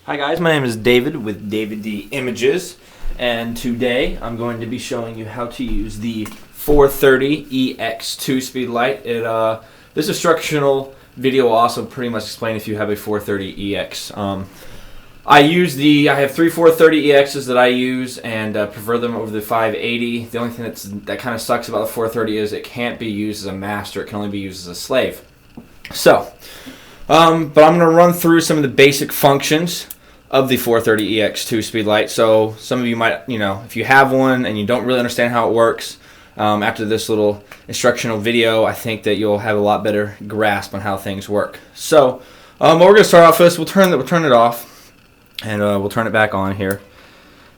Hi guys, my name is David with DAVIDDIMAGES, and today I'm going to be showing you how to use the 430Ex 2-speed light. This instructional video will also pretty much explain if you have a 430Ex. I have three 430Exs that I use and prefer them over the 580. The only thing that kind of sucks about the 430 is it can't be used as a master. It can only be used as a slave. So, but I'm going to run through some of the basic functions of the 430Ex 2-speed light. So some of you might, if you have one and you don't really understand how it works, after this little instructional video, I think that you'll have a lot better grasp on how things work. So what we're going to start off with is we'll turn it off, and we'll turn it back on here.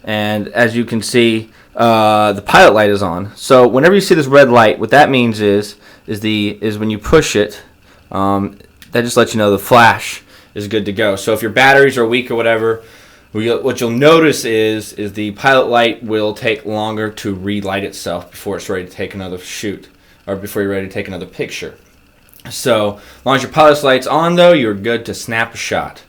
And as you can see, the pilot light is on. So whenever you see this red light, what that means is when you push it, that just lets you know the flash is good to go. So if your batteries are weak or whatever, what you'll notice is the pilot light will take longer to relight itself before it's ready to take another shoot, or before you're ready to take another picture. So as long as your pilot light's on, though, you're good to snap a shot.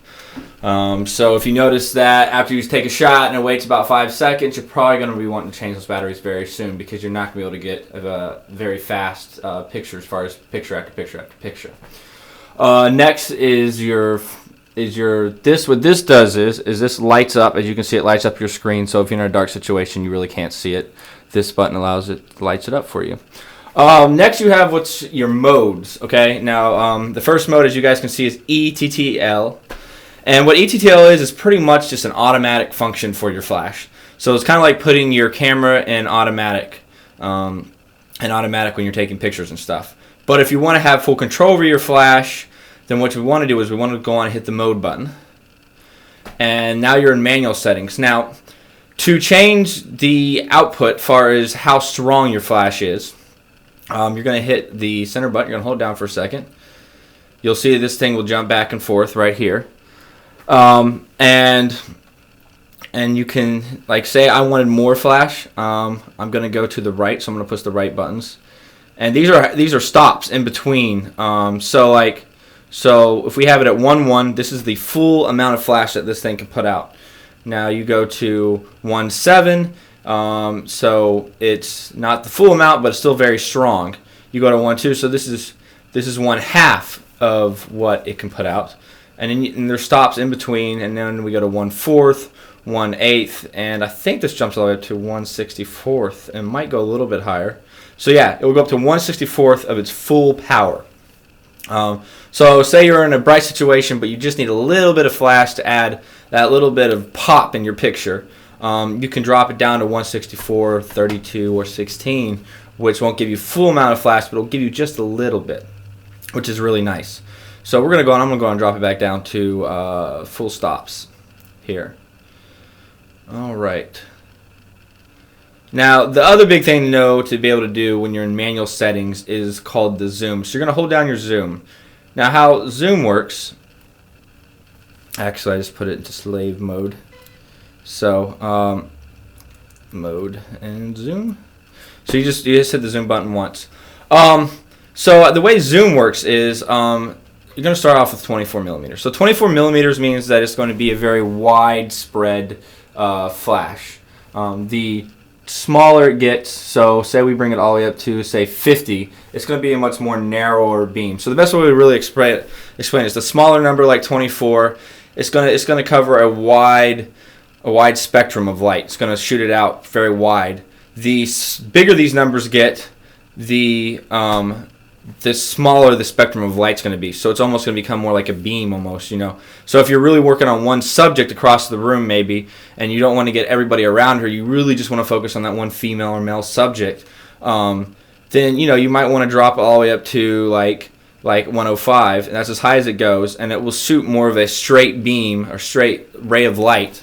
So if you notice that after you take a shot and it waits about 5 seconds, you're probably going to be wanting to change those batteries very soon, because you're not going to be able to get very fast picture as far as picture after picture after picture. Next is what this does is this lights up. As you can see, it lights up your screen, so if you're in a dark situation you really can't see it. This button lights it up for you. Next you have what's your modes. Okay, now the first mode, as you guys can see, is ETTL. And what ETTL is pretty much just an automatic function for your flash. So it's kind of like putting your camera in automatic when you're taking pictures and stuff. But if you want to have full control over your flash, then what we want to do is we want to go on and hit the mode button. And now you're in manual settings. Now, to change the output as far as how strong your flash is, you're going to hit the center button. You're going to hold it down for a second. You'll see this thing will jump back and forth right here. And you can, like, say I wanted more flash. I'm going to go to the right, so I'm going to push the right buttons. And these are stops in between. So if we have it at 1.1, this is the full amount of flash that this thing can put out. Now you go to 1.7, so it's not the full amount, but it's still very strong. You go to 1.2, so this is 1/2 of what it can put out. And there's stops in between, and then we go to 1/4, 1/8, and I think this jumps all the way up to 1/64, and might go a little bit higher. So yeah, it will go up to 1/64 of its full power. So say you're in a bright situation, but you just need a little bit of flash to add that little bit of pop in your picture. You can drop it down to 1/64, 32, or 16, which won't give you full amount of flash, but it'll give you just a little bit, which is really nice. So I'm going to go and drop it back down to full stops here. All right. Now, the other big thing to know to be able to do when you're in manual settings is called the zoom. So you're going to hold down your zoom. Now, how zoom works, actually I just put it into slave mode. So, mode and zoom. So you just hit the zoom button once. So the way zoom works is you're going to start off with 24 millimeters. So 24 millimeters means that it's going to be a very widespread flash. The smaller it gets, so say we bring it all the way up to, say, 50, it's going to be a much more narrower beam. So the best way to really explain it is the smaller number, like 24, it's going to cover a wide spectrum of light. It's going to shoot it out very wide. The bigger these numbers get, the smaller the spectrum of light's going to be. So it's almost going to become more like a beam almost, So if you're really working on one subject across the room maybe, and you don't want to get everybody around her, you really just want to focus on that one female or male subject, then, you might want to drop it all the way up to like 105, and that's as high as it goes, and it will shoot more of a straight beam or straight ray of light,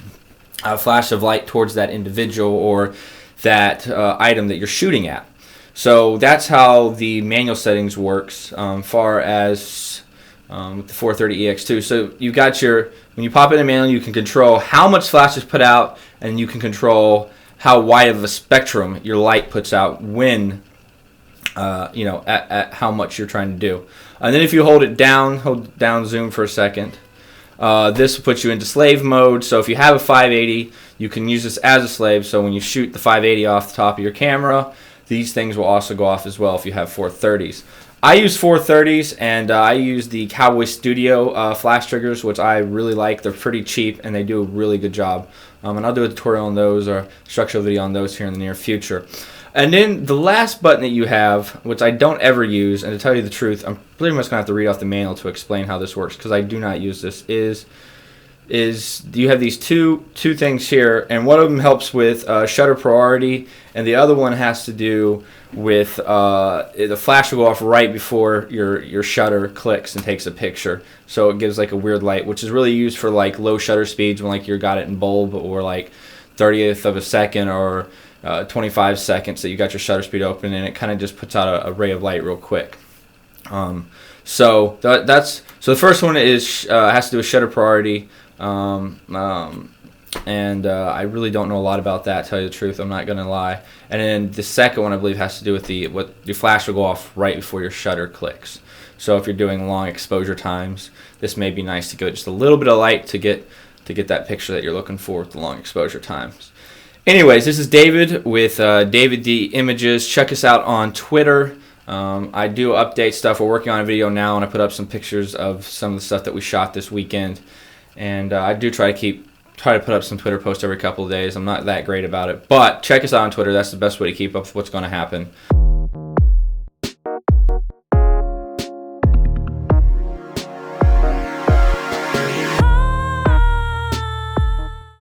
a flash of light towards that individual or that item that you're shooting at. So that's how the manual settings works, far as with the 430Ex2. So you've got when you pop it in manual, you can control how much flash is put out, and you can control how wide of a spectrum your light puts out when, at how much you're trying to do. And then if you hold down zoom for a second, This will put you into slave mode. So if you have a 580, you can use this as a slave. So when you shoot the 580 off the top of your camera, these things will also go off as well if you have 430s. I use 430s, and I use the Cowboy Studio flash triggers, which I really like. They're pretty cheap, and they do a really good job. And I'll do a tutorial on those or a structural video on those here in the near future. And then the last button that you have, which I don't ever use, and to tell you the truth, I'm pretty much going to have to read off the manual to explain how this works, because I do not use this, is you have these two things here, and one of them helps with shutter priority, and the other one has to do with the flash will go off right before your shutter clicks and takes a picture, so it gives like a weird light, which is really used for like low shutter speeds when like you got it in bulb, or like 30th of a second, or 25 seconds that you got your shutter speed open, and it kind of just puts out a ray of light real quick. So the first one is has to do with shutter priority. I really don't know a lot about that, to tell you the truth. I'm not going to lie. And then the second one, I believe, has to do with what your flash will go off right before your shutter clicks. So if you're doing long exposure times, this may be nice to give it just a little bit of light to get that picture that you're looking for with the long exposure times. Anyways, this is David with DAVIDDIMAGES. Check us out on Twitter. I do update stuff. We're working on a video now, and I put up some pictures of some of the stuff that we shot this weekend. And I do try to put up some Twitter posts every couple of days. I'm not that great about it, but check us out on Twitter. That's the best way to keep up with what's going to happen.